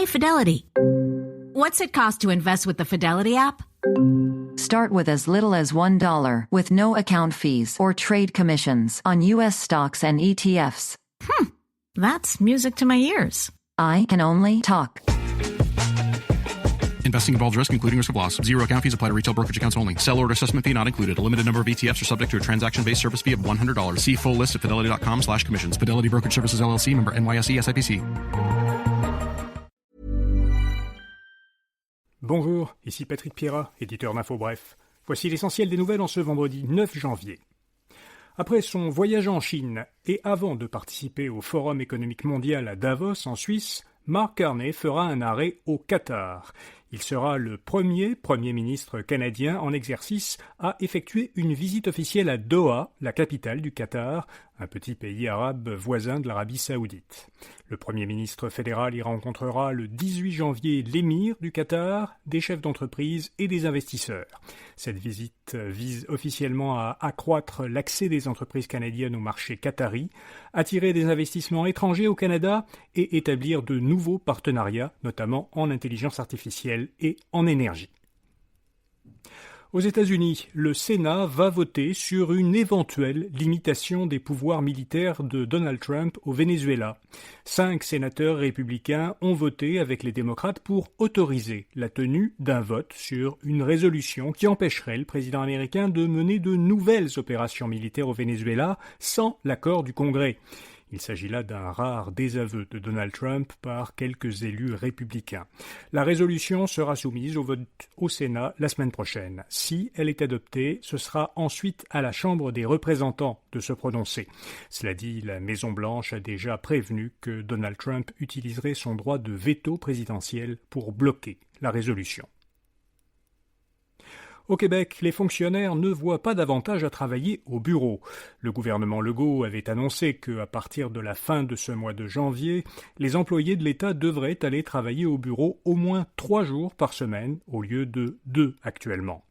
Fidelity. What's it cost to invest with the Fidelity app? Start with as little as $1 with no account fees or trade commissions on U.S. stocks and ETFs. That's music to my ears. I can only talk. Investing involves risk, including risk of loss. Zero account fees apply to retail brokerage accounts only. Sell order assessment fee not included. A limited number of ETFs are subject to a transaction-based service fee of $100. See full list at fidelity.com/commissions. Fidelity Brokerage Services, LLC, member NYSE, SIPC. Bonjour, ici Patrick Pierrat, éditeur d'Info Bref. Voici l'essentiel des nouvelles en ce vendredi 9 janvier. Après son voyage en Chine et avant de participer au Forum économique mondial à Davos en Suisse, Mark Carney fera un arrêt au Qatar. Il sera le premier Premier ministre canadien en exercice à effectuer une visite officielle à Doha, la capitale du Qatar, un petit pays arabe voisin de l'Arabie saoudite. Le Premier ministre fédéral y rencontrera le 18 janvier l'émir du Qatar, des chefs d'entreprise et des investisseurs. Cette visite vise officiellement à accroître l'accès des entreprises canadiennes au marché qatari, attirer des investissements étrangers au Canada et établir de nouveaux partenariats, notamment en intelligence artificielle et en énergie. Aux États-Unis, le Sénat va voter sur une éventuelle limitation des pouvoirs militaires de Donald Trump au Venezuela. 5 sénateurs républicains ont voté avec les démocrates pour autoriser la tenue d'un vote sur une résolution qui empêcherait le président américain de mener de nouvelles opérations militaires au Venezuela sans l'accord du Congrès. Il s'agit là d'un rare désaveu de Donald Trump par quelques élus républicains. La résolution sera soumise au vote au Sénat la semaine prochaine. Si elle est adoptée, ce sera ensuite à la Chambre des représentants de se prononcer. Cela dit, la Maison-Blanche a déjà prévenu que Donald Trump utiliserait son droit de veto présidentiel pour bloquer la résolution. Au Québec, les fonctionnaires ne voient pas d'avantage à travailler au bureau. Le gouvernement Legault avait annoncé qu'à partir de la fin de ce mois de janvier, les employés de l'État devraient aller travailler au bureau au moins 3 jours par semaine, au lieu de 2 actuellement.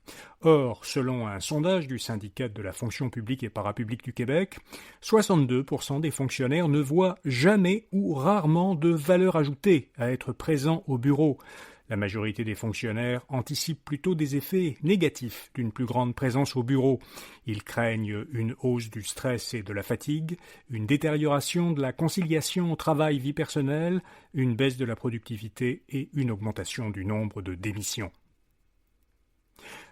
Or, selon un sondage du syndicat de la fonction publique et parapublique du Québec, 62% des fonctionnaires ne voient jamais ou rarement de valeur ajoutée à être présents au bureau. La majorité des fonctionnaires anticipent plutôt des effets négatifs d'une plus grande présence au bureau. Ils craignent une hausse du stress et de la fatigue, une détérioration de la conciliation travail-vie personnelle, une baisse de la productivité et une augmentation du nombre de démissions.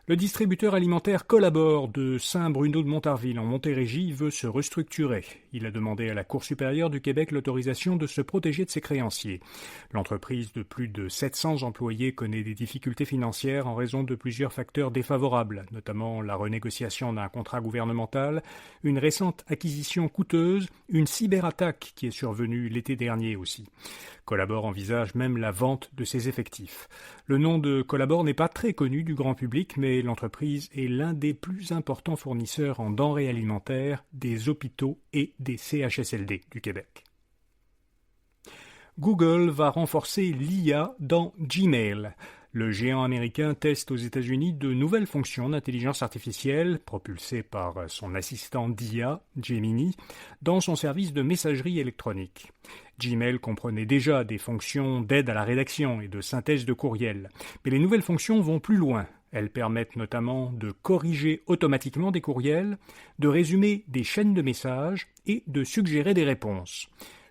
Le distributeur alimentaire Collabor de Saint-Bruno-de-Montarville en Montérégie veut se restructurer. Il a demandé à la Cour supérieure du Québec l'autorisation de se protéger de ses créanciers. L'entreprise de plus de 700 employés connaît des difficultés financières en raison de plusieurs facteurs défavorables, notamment la renégociation d'un contrat gouvernemental, une récente acquisition coûteuse, une cyberattaque qui est survenue l'été dernier aussi. Collabor envisage même la vente de ses effectifs. Le nom de Collabor n'est pas très connu du grand public, mais l'entreprise est l'un des plus importants fournisseurs en denrées alimentaires des hôpitaux et des CHSLD du Québec. Google va renforcer l'IA dans Gmail. Le géant américain teste aux États-Unis de nouvelles fonctions d'intelligence artificielle, propulsées par son assistant d'IA, Gemini, dans son service de messagerie électronique. Gmail comprenait déjà des fonctions d'aide à la rédaction et de synthèse de courriel, mais les nouvelles fonctions vont plus loin. Elles permettent notamment de corriger automatiquement des courriels, de résumer des chaînes de messages et de suggérer des réponses.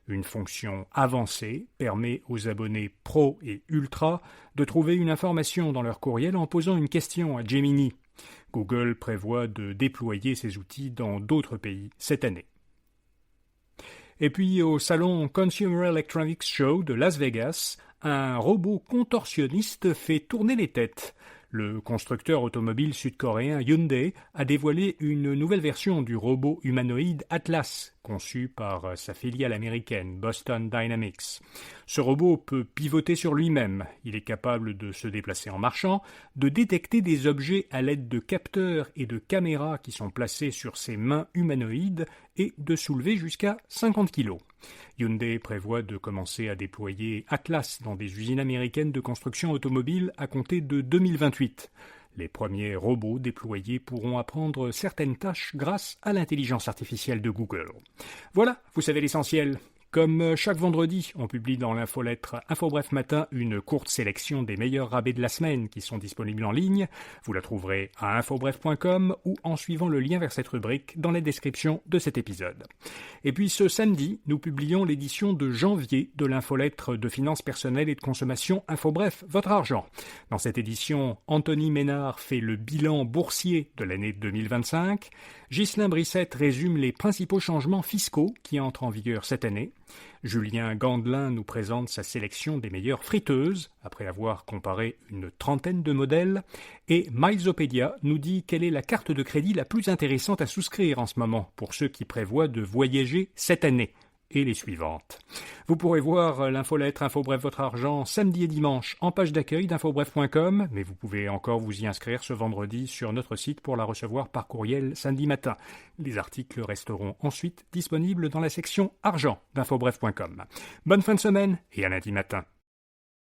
Une fonction avancée permet aux abonnés Pro et Ultra de trouver une information dans leur courriel en posant une question à Gemini. Google prévoit de déployer ces outils dans d'autres pays cette année. Et puis au salon Consumer Electronics Show de Las Vegas, un robot contorsionniste fait tourner les têtes. Le constructeur automobile sud-coréen Hyundai a dévoilé une nouvelle version du robot humanoïde Atlas, conçu par sa filiale américaine Boston Dynamics. Ce robot peut pivoter sur lui-même, il est capable de se déplacer en marchant, de détecter des objets à l'aide de capteurs et de caméras qui sont placés sur ses mains humanoïdes et de soulever jusqu'à 50 kg. Hyundai prévoit de commencer à déployer Atlas dans des usines américaines de construction automobile à compter de 2028. Les premiers robots déployés pourront apprendre certaines tâches grâce à l'intelligence artificielle de Google. Voilà, vous savez l'essentiel. Comme chaque vendredi, on publie dans l'infolettre InfoBref Matin une courte sélection des meilleurs rabais de la semaine qui sont disponibles en ligne. Vous la trouverez à infobref.com ou en suivant le lien vers cette rubrique dans la description de cet épisode. Et puis ce samedi, nous publions l'édition de janvier de l'infolettre de finances personnelles et de consommation InfoBref, votre argent. Dans cette édition, Anthony Ménard fait le bilan boursier de l'année 2025. Ghislain Brissette résume les principaux changements fiscaux qui entrent en vigueur cette année. Julien Gandelin nous présente sa sélection des meilleures friteuses, après avoir comparé une trentaine de modèles. Et Milesopedia nous dit quelle est la carte de crédit la plus intéressante à souscrire en ce moment pour ceux qui prévoient de voyager cette année. Et les suivantes. Vous pourrez voir l'infolettre InfoBref Votre Argent samedi et dimanche en page d'accueil d'infobref.com, mais vous pouvez encore vous y inscrire ce vendredi sur notre site pour la recevoir par courriel samedi matin. Les articles resteront ensuite disponibles dans la section Argent d'infobref.com. Bonne fin de semaine et à lundi matin.